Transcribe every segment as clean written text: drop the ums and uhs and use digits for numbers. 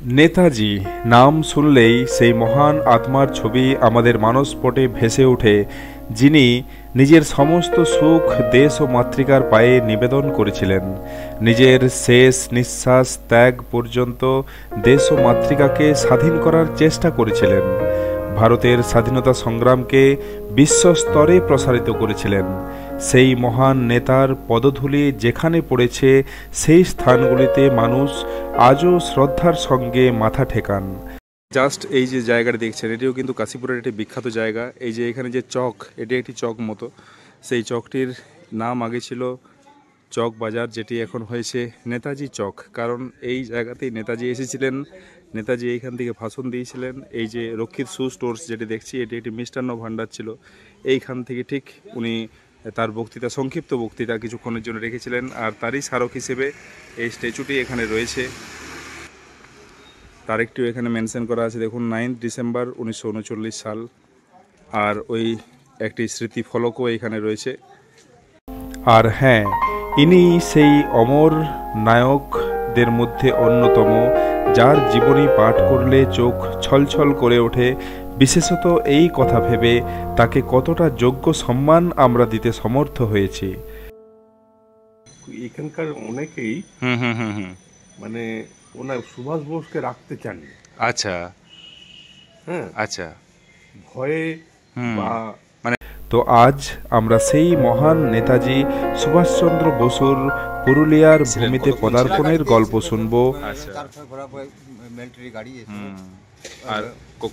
নেতাজি নাম শুনলেই সেই মহান আত্মার ছবি আমাদের মানসপটে ভেসে ওঠে, যিনি নিজের সমস্ত সুখ দেশ ও মাতৃকার পায়ে নিবেদন করেছিলেন। নিজের শেষ নিঃশ্বাস ত্যাগ পর্যন্ত দেশ ও মাতৃকাকে স্বাধীন করার চেষ্টা করেছিলেন। ভারতের স্বাধীনতা সংগ্রামকে বিশ্বস্তরে প্রসারিত করেছিলেন। সেই মহান নেতার পদধূলি যেখানে পড়েছে, সেই স্থানগুলিতে মানুষ আজও শ্রদ্ধার সঙ্গে মাথা ঠেকান। জাস্ট এই যে জায়গাটা দেখছেন, এটিও কিন্তু কাশীপুরের একটি বিখ্যাত জায়গা। এই যে এখানে যে চক, এটি একটি চক মতো। সেই চকটির নাম আগে ছিল চক বাজার, যেটি এখন হয়েছে নেতাজি চক। কারণ এই জায়গাতেই নেতাজি এসেছিলেন, নেতাজি এইখান থেকে ভাষণ দিয়েছিলেন। এই যে রক্ষিত শু স্টোর্স যেটি দেখছি, এটি একটি মিষ্টান্ন ভাণ্ডার ছিল। এইখান থেকে ঠিক উনি তার বক্তৃতা, সংক্ষিপ্ত বক্তৃতা কিছুক্ষণের জন্য রেখেছিলেন। আর তারই স্মারক হিসেবে এই স্ট্যাচুটি এখানে রয়েছে। তারিখটিও এখানে মেনশন করা আছে, দেখুন 9 ডিসেম্বর 1939 সাল। আর ওই একটি স্মৃতি ফলকও এখানে রয়েছে। আর হ্যাঁ, ইনি সেই অমর নায়কদের মধ্যে অন্যতম, যার জীবনী পাঠ করলে চোখ ছলছল করে ওঠে, বিশেষত এই কথা ভেবে তাকে কতটা যোগ্য সম্মান আমরা দিতে সমর্থ হয়েছি। এখানকার অনেকেই মানে ওনার সুভাষ বোসকে রাখতে চাননি। আচ্ছা, হ্যাঁ, আচ্ছা, ভয়ে বা তো আজ আমরা সেই মহান নেতাজি সুভাষচন্দ্র বসুর পুরুলিয়ার ভূমিতে পদার্পণের গল্প শুনব। আর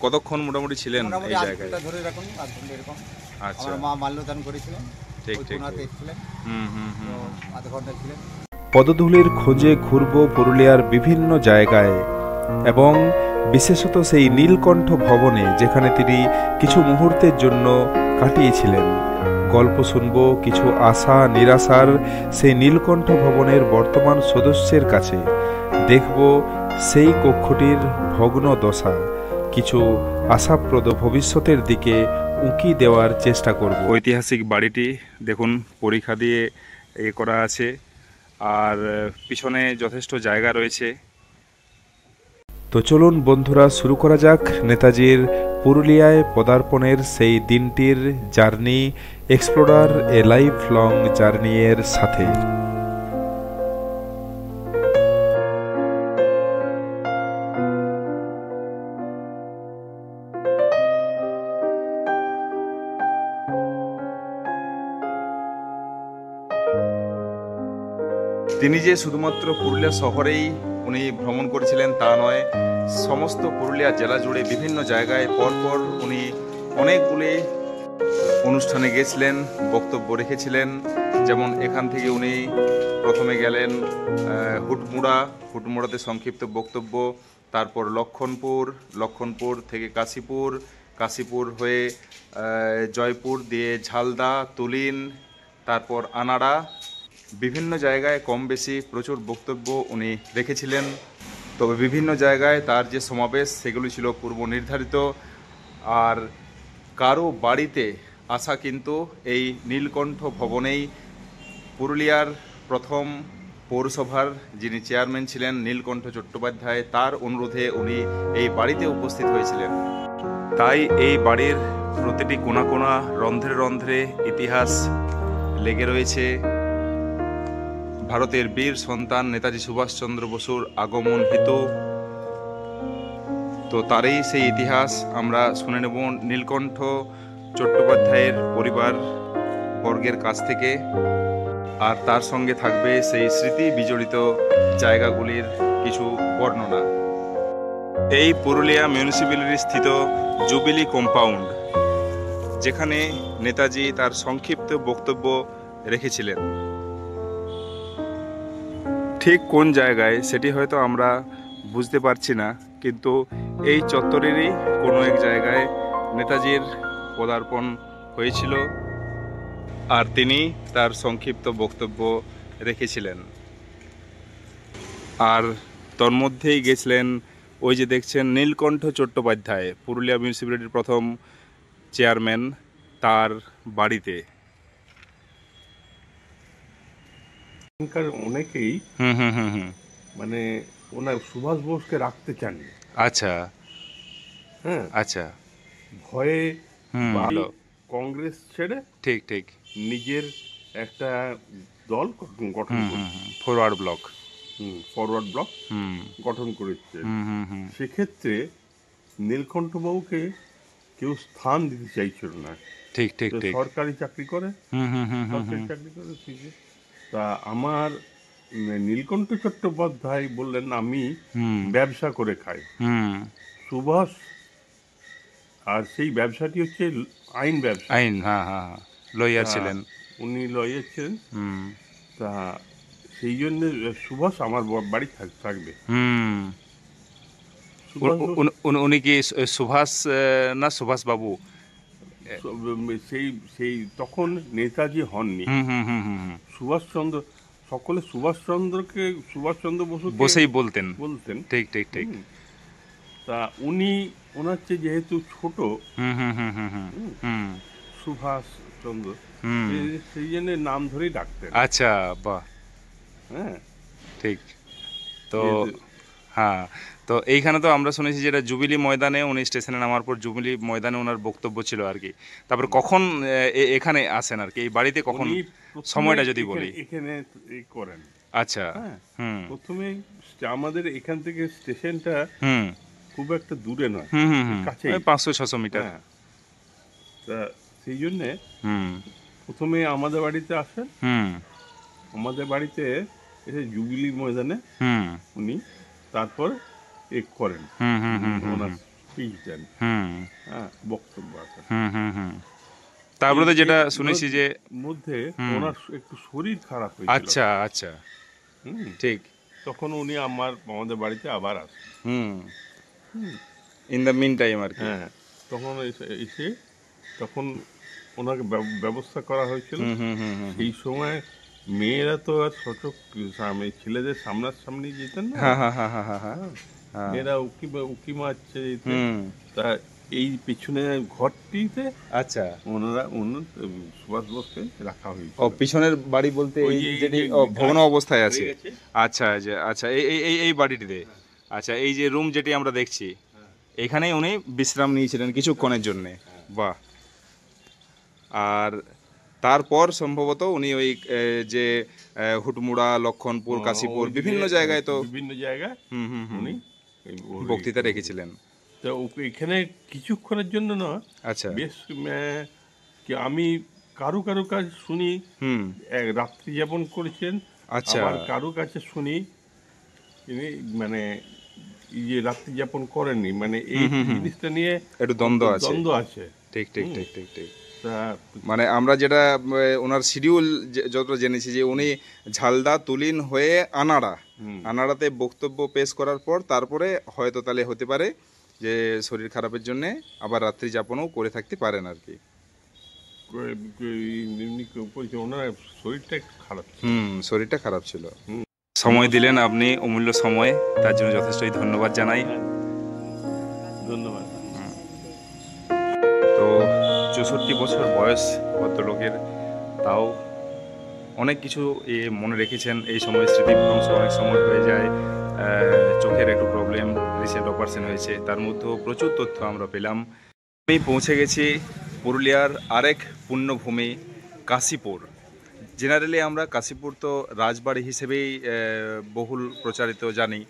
কতক্ষণ মোটামুটি ছিলেন এই জায়গায়? ধরে রাখুন আধ ঘন্টা এরকম। আচ্ছা, আমার মা মাল্যদান করেছিলেন, ঠিক ঠিক। এসেছিলেন, আধ ঘন্টা ছিলেন। পদধূলির খোঁজে ঘুরব পুরুলিয়ার বিভিন্ন জায়গায়, এবং বিশেষত সেই নীলকণ্ঠ ভবনে, যেখানে তিনি কিছু মুহূর্তের জন্য কাটিয়েছিলেন। গল্প শুনব কিছু আশা নিরাশার সেই নীলকণ্ঠ ভবনের বর্তমান সদস্যের কাছে। দেখব সেই কক্ষটির ভগ্ন দশা, কিছু আশাপ্রদ ভবিষ্যতের দিকে উঁকি দেওয়ার চেষ্টা করব। ঐতিহাসিক বাড়িটি দেখুন, পরীক্ষা দিয়ে করা আছে, আর পিছনে যথেষ্ট জায়গা রয়েছে। তো চলুন বন্ধুরা, শুরু করা যাক নেতাজির পুরুলিয়ায় পদার্পণের সেই দিনটির জার্নি, এক্সপ্লোরার এ লাইফ লং জার্নি এর সাথে। তিনি যে শুধুমাত্র পুরুলিয়া শহরেই উনি ভ্রমণ করেছিলেন তা নয়, সমস্ত পুরুলিয়া জেলা জুড়ে বিভিন্ন জায়গায় পরপর উনি অনেকগুলি অনুষ্ঠানে গেছিলেন, বক্তব্য রেখেছিলেন। যেমন এখান থেকে উনি প্রথমে গেলেন হুটমুড়াতে সংক্ষিপ্ত বক্তব্য, তারপর লক্ষণপুর থেকে কাশীপুর হয়ে জয়পুর দিয়ে ঝালদা, তুলিন, তারপর আনাড়া, বিভিন্ন জায়গায় কম বেশি প্রচুর বক্তব্য উনি রেখেছিলেন। তবে বিভিন্ন জায়গায় তার যে সমাবেশ, সেগুলি ছিল পূর্ব নির্ধারিত। আর কারো বাড়িতে আসা কিন্তু এই নীলকণ্ঠ ভবনেই। পুরুলিয়ার প্রথম পৌরসভার যিনি চেয়ারম্যান ছিলেন নীলকণ্ঠ চট্টোপাধ্যায়, তার অনুরোধে উনি এই বাড়িতে উপস্থিত হয়েছিলেন। তাই এই বাড়ির প্রতিটি কোণা কোণা, রন্ধ্রে রন্ধ্রে ইতিহাস লেগে রয়েছে। ভারতের বীর সন্তান নেতাজি সুভাষচন্দ্র বসুর আগমন হেতু, তো তারই সেই ইতিহাস আমরা শুনে নেব নীলকণ্ঠ চট্টোপাধ্যায়ের পরিবার বর্গের কাছ থেকে। আর তার সঙ্গে থাকবে সেই স্মৃতি বিজড়িত জায়গাগুলির কিছু বর্ণনা। এই পুরুলিয়া মিউনিসিপ্যালিটি স্থিত জুবিলি কম্পাউন্ড, যেখানে নেতাজি তার সংক্ষিপ্ত বক্তব্য রেখেছিলেন। ঠিক কোন জায়গায় সেটি হয়তো আমরা বুঝতে পারছি না, কিন্তু এই চত্বরেরই কোনো এক জায়গায় নেতাজির পদার্পণ হয়েছিল, আর তিনি তার সংক্ষিপ্ত বক্তব্য রেখেছিলেন। আর তন্মধ্যেই গেছিলেন ওই যে দেখছেন নীলকণ্ঠ চট্টোপাধ্যায়, পুরুলিয়া মিউনিসিপ্যালিটির প্রথম চেয়ারম্যান, তার বাড়িতে। এখানকার অনেকেই মানে ওনার সুভাষ বোসকে রাখতে চাননি। আচ্ছা হ্যাঁ, আচ্ছা। ভয়ে ভালো। কংগ্রেস ছেড়ে ঠিক ঠিক। নিজের একটা দল গঠন করে ফরওয়ার্ড ব্লক। ফরওয়ার্ড ব্লক হুম গঠন করেছে। হুম হুম হুম। সেক্ষেত্রে নীলকণ্ঠবাবুকে কেউ স্থান দিতে চাইছিল না। ঠিক ঠিক ঠিক। সরকারি চাকরি করে, হুম হুম হুম হুম সরকারি চাকরি করে ঠিক আছে। তা আমার নীলকণ্ঠ চট্টোপাধ্যায় বললেন আমি ব্যবসা করে খাই। হুম। সুভাষ আর সেই ব্যবসাটি হচ্ছে আইন ব্যবসা। আইন, হ্যাঁ হ্যাঁ হ্যাঁ, লয়ার তা ছিলেন। উনি লয়ার ছিলেন। হুম তা সেই জন্য সুভাষ আমার বাড়ি থাকবে। হুম। সুভাষ উনি কি সুভাষ না সুভাষ বাবু? সেই সেই তখন নেতাজি হননি। হুম হুম হুম হুম হুম। সুভাষচন্দ্র, সকলে সুভাষচন্দ্র বসুকে বসেই বলতেন। বলতেন। ঠিক ঠিক ঠিক। তা উনি ওনার চেয়ে যেহেতু ছোট, হুম হুম হুম হুম হুম হুম। সুভাষচন্দ্র, হুম। সেই জন্য নাম ধরেই ডাকতেন। আচ্ছা, বাহ, হ্যাঁ, ঠিক। তো যেহেতু- হ্যাঁ, তো এইখানে তো আমরা শুনেছি যেটা জুবিলি ময়দানে উনি স্টেশনে নামার পর জুবিলি ময়দানে ওনার বক্তব্য ছিল আর কি। তারপর কখন এখানে আসেন আর কি, এই বাড়িতে কখন, উনি প্রথমে সময়টা যদি বলি। এখানে করেন। আচ্ছা। হ্যাঁ, হুম প্রথমে আমাদের এখান থেকে স্টেশনটা হুম খুব একটা দূরে নয়, হুম হুম হুম, কাছেই। 500-600 মিটার। হ্যাঁ, তা সেই জন্যে হুম প্রথমে আমাদের বাড়িতে আসেন। হুম আমাদের বাড়িতে এসে জুবিলি ময়দানে হুম উনি তারপর করেন, হুম হুম হুম হুম ওনার স্পিচ দেন। হুম হ্যাঁ, বক্তব্য আছে। হুম হুম হুম। তারপরে তো যেটা শুনেছি যে মধ্যে ওনার একটু শরীর খারাপ হয়েছিল। আচ্ছা আচ্ছা, হুম, ঠিক। তখন উনি আমাদের বাড়িতে আবার আসেন। হুম। ইন দ্য মিন টাইম আর কি। হ্যাঁ, তখন এসে তখন ওনাকে ব্যবস্থা করা হয়েছিল। হুম হুম হুম হুম। সেই সময় মেয়েরা তো আর সচক ছেলেদের সামনাসামনি যেতেন না। হ্যাঁ হ্যাঁ হ্যাঁ হ্যাঁ হ্যাঁ হ্যাঁ। হ্যাঁ, মেয়েরা উকি মারছে যেতেন। হুম। তা এই পিছনে ঘরটিতে আচ্ছা। সুভাষ বোসকে রাখা হয়েছিল। ও, পিছনের বাড়ি বলতে ওই এই যে- যেটি এই যে ভগ্ন গাছ অবস্থায় হয়ে আছে। গেছে। আচ্ছা যে আচ্ছা, এই এই এই এই বাড়িটিতে। আচ্ছা, এই যে রুম যেটি আমরা দেখছি, এখানেই উনি বিশ্রাম নিয়েছিলেন কিছুক্ষণের জন্যে। বাহ। আর তারপর সম্ভবত উনি ওই যে হুটমুড়া, লক্ষণপুর, কাশীপুর ওইদিকে বিভিন্ন জায়গায় তো বিভিন্ন জায়গায় হুম হুম হুম উনি বক্তৃতা রেখেছিলেন। তো এখানে কিছুক্ষণের জন্য না, আচ্ছা। বেশ কি আমি কারু কাজ শুনি হুম। রাত্রি যাপন করেছেন। আচ্ছা। আবার কারু কাছে শুনি তিনি মানে ইয়ে রাত্রি যাপন করেননি, মানে এই জিনিসটা নিয়ে একটু দ্বন্দ্ব আছে। দ্বন্দ্ব আছে। ঠিক ঠিক ঠিক ঠিক ঠিক। তা মানে আমরা যেটা ওনার শিডিউল যতটা জেনেছি যে উনি ঝালদা তুলিন হয়ে আনাড়াতে বক্তব্য পেশ করার পর তারপরে হয়তো তাহলে হতে পারে যে শরীর খারাপের জন্যে আবার রাত্রি যাপনও করে থাকতে পারেন আর কি। এমনি ওনার শরীরটা একটু খারাপ ছিল। শরীরটা খারাপ ছিল। সময় দিলেন আপনি, অমূল্য সময়, তার জন্য যথেষ্টই ধন্যবাদ জানাই। ধন্যবাদ। তো 64 বছর বয়স ভদ্রলোকের, তাও অনেক কিছু মনে রেখেছেন। এই সময় স্মৃতিভ্রংশ অনেক সময় হয়ে যায়, চোখের একটু প্রবলেম, রিসেন্ট অপারেশন হয়েছে, তার মধ্যেও প্রচুর তথ্য আমরা পেলাম। আমি পৌঁছে গেছি পুরুলিয়ার আরেক পুণ্যভূমি কাশীপুর। জেনারেলি আমরা কাশীপুর তো রাজবাড়ি হিসেবেই বহুল প্রচারিত জানি।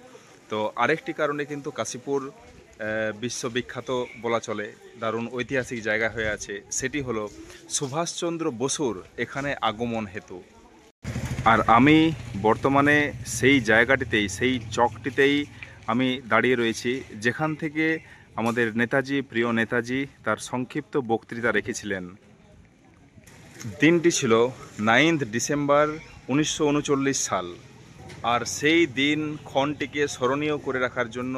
তো আরেকটি কারণে কিন্তু কাশীপুর বিশ্ববিখ্যাত বলা চলে, দারুণ ঐতিহাসিক জায়গা হয়ে আছে। সেটি হলো সুভাষচন্দ্র বসুর এখানে আগমন হেতু। আর আমি বর্তমানে সেই জায়গাটিতেই, সেই চকটিতেই আমি দাঁড়িয়ে রয়েছি, যেখান থেকে আমাদের নেতাজি, প্রিয় নেতাজি, তার সংক্ষিপ্ত বক্তৃতা রেখেছিলেন। দিনটি ছিল 9 ডিসেম্বর 1939 সাল। আর সেই দিন ক্ষণটিকে স্মরণীয় করে রাখার জন্য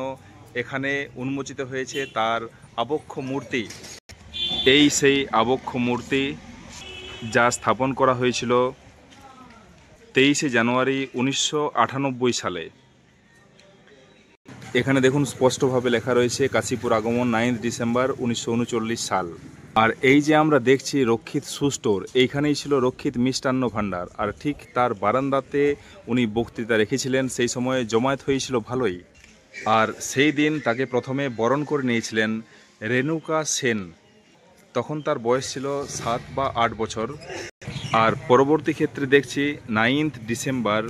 এখানে উন্মোচিত হয়েছে তার আবক্ষ মূর্তি। এই সেই আবক্ষ মূর্তি, যা স্থাপন করা হয়েছিল 23 জানুয়ারি 1998 সালে। এখানে দেখুন স্পষ্টভাবে লেখা রয়েছে কাশীপুর আগমন 9 ডিসেম্বর 1939 সাল। আর এই যে আমরা দেখছি রক্ষিত সুস্টোর, এইখানেই ছিল রক্ষিত মিষ্টান্ন ভাণ্ডার, আর ঠিক তার বারান্দাতে উনি বক্তৃতা রেখেছিলেন। সেই সময়ে জমায়েত হয়েছিল ভালোই। আর সেই দিন তাকে প্রথমে বরণ করে নিয়েছিলেন রেণুকা সেন। তখন তার বয়স ছিল 7 বা 8 বছর। আর পরবর্তী ক্ষেত্রে দেখছি 9 ডিসেম্বর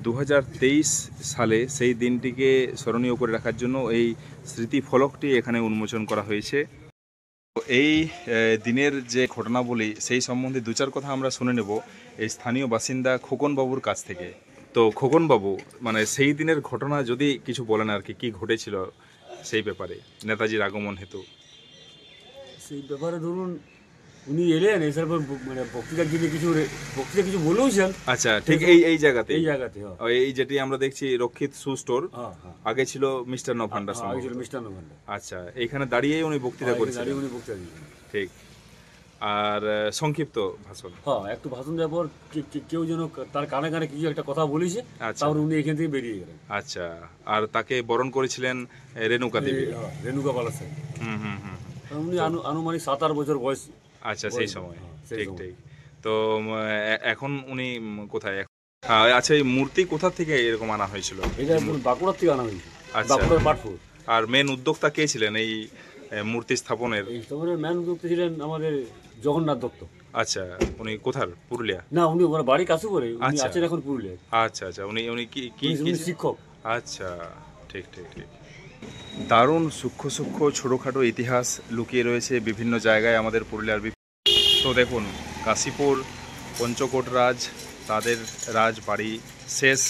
2023 সালে সেই দিনটিকে স্মরণীয় করে রাখার জন্য এই স্মৃতিফলকটি এখানে উন্মোচন করা হয়েছে। এই দিনের যে ঘটনাবলী সেই সম্বন্ধে 2-4 কথা আমরা শুনে নেব এই স্থানীয় বাসিন্দা খোকনবাবুর কাছ থেকে। তো খোকনবাবু, মানে সেই দিনের ঘটনা যদি কিছু বলেন আর কি ঘটেছিল সেই ব্যাপারে নেতাজির আগমন হেতু। সেই ব্যাপারে ধরুন উনি এলেন, এসার পর মানে বক্তৃতা কিছু বলেওছেন। আচ্ছা, ঠিক এই জায়গাতে এই যেটি আমরা দেখছি রক্ষিত সু স্টোর, আগে ছিল মিষ্টান্ন ভান্ডার। আচ্ছা, এইখানে দাঁড়িয়ে উনি বক্তৃতা করেছেন। ঠিক। আর সংক্ষিপ্ত ভাষণ, একটু ভাষণ দেওয়ার পর কেউ যেন তার কানে কানে কিছু একটা কথা বলেছে, তারপর উনি এখান থেকে বেরিয়ে গেলেন। আচ্ছা, আর তাকে বরণ করেছিলেন রেণুকা দেবী, রেণুকা বালাসাই। উনি আনুমানিক 7-8 বছর বয়স। আচ্ছা, সেই সময়। ঠিক ঠিক। তো এখন উনি কোথায়? আচ্ছা, এই মূর্তি কোথা থেকে এরকম আনা হয়েছিল? এটা বাঁকুড়ার থেকে আনা হয়েছিল। বাঁকুড়ার পাটপুর। আর মেন উদ্যোক্তা কে ছিলেন এই মূর্তি স্থাপনের? মেন উদ্যোক্তা ছিলেন আমাদের জগন্নাথ দত্ত। আচ্ছা, উনি কোথার? পুরুলিয়া? না, উনি ওনার বাড়ি কাছে করে, উনি আছেন এখন পুরুলিয়া। আচ্ছা আচ্ছা, উনি কি শিক্ষক। আচ্ছা, ঠিক ঠিক ঠিক। দারুণ সূক্ষ্ম সূক্ষ্ম ছোটোখাটো ইতিহাস লুকিয়ে রয়েছে বিভিন্ন জায়গায় আমাদের পুরুলিয়ার। তো দেখুন, কাশীপুর পঞ্চকোট রাজ, তাদের রাজবাড়ি, শেষ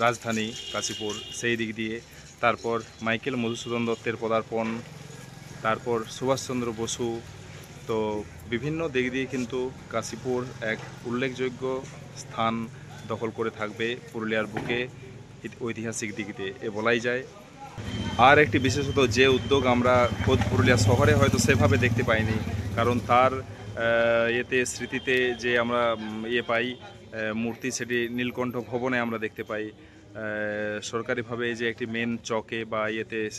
রাজধানী কাশীপুর, সেই দিক দিয়ে। তারপর মাইকেল মধুসূদন দত্তের পদার্পণ, তারপর সুভাষচন্দ্র বসু। তো বিভিন্ন দিক দিয়ে কিন্তু কাশীপুর এক উল্লেখযোগ্য স্থান দখল করে থাকবে পুরুলিয়ার বুকে ঐতিহাসিক দিক দিয়ে, এ বলাই যায়। আর একটি বিশেষত যে উদ্যোগ আমরা খোদ পুরুলিয়া শহরে হয়তো সেভাবে দেখতে পাইনি, কারণ তার স্মৃতিতে যে আমরা পাই মূর্তি, সেটি নীলকণ্ঠ ভবনে আমরা দেখতে পাই। সরকারিভাবে যে একটি মেন চকে বা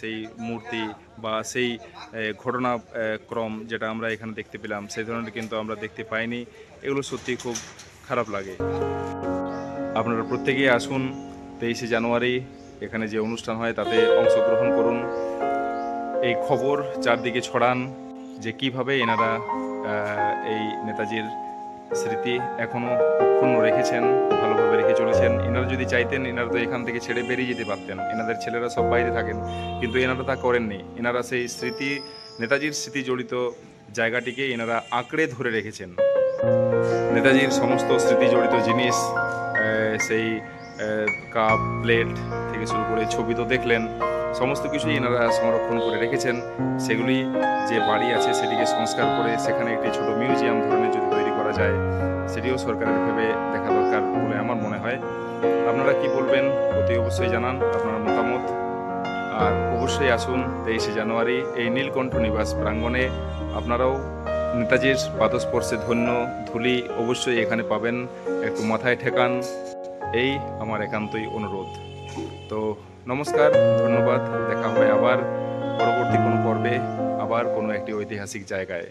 সেই মূর্তি বা সেই ঘটনাক্রম যেটা আমরা এখানে দেখতে পেলাম, সেই ধরনের কিন্তু আমরা দেখতে পাইনি। এগুলো সত্যি খুব খারাপ লাগে। আপনারা প্রত্যেকেই আসুন 23শে জানুয়ারি এখানে যে অনুষ্ঠান হয় তাতে অংশগ্রহণ করুন। এই খবর চারদিকে ছড়ান যে কিভাবে এনারা এই নেতাজির স্মৃতি এখনও অক্ষুণ্ণ রেখেছেন, ভালোভাবে রেখে চলেছেন। এনারা যদি চাইতেন, এনারা তো এখান থেকে ছেড়ে বেরিয়ে যেতে পারতেন। এনাদের ছেলেরা সব বাইরে থাকেন, কিন্তু এনারা তা করেননি। এনারা সেই স্মৃতি, নেতাজির স্মৃতি জড়িত জায়গাটিকে এনারা আঁকড়ে ধরে রেখেছেন। নেতাজির সমস্ত স্মৃতি জড়িত জিনিস, সেই কাপ প্লেট থেকে শুরু করে ছবি তো দেখলেন, সমস্ত কিছুই এনারা সংরক্ষণ করে রেখেছেন। সেগুলি যে বাড়ি আছে সেটিকে সংস্কার করে সেখানে একটি ছোট মিউজিয়াম ধরনের যদি তৈরি করা যায়, সেটিও সরকারের ভেবে দেখা দরকার বলে আমার মনে হয়। আপনারা কি বলবেন অতি অবশ্যই জানান আপনার মতামত। আর অবশ্যই আসুন 23শে জানুয়ারি এই নীলকণ্ঠ নিবাস প্রাঙ্গণে। আপনারাও নেতাজির পাদস্পর্শে ধন্য ধুলি অবশ্যই এখানে পাবেন, একটু মাথায় ঠেকান, এই আমার একান্তই অনুরোধ। তো নমস্কার, ধন্যবাদ। দেখা হয় আবার পরবর্তী কোনো পর্বে, আবার কোনো একটি ঐতিহাসিক জায়গায়।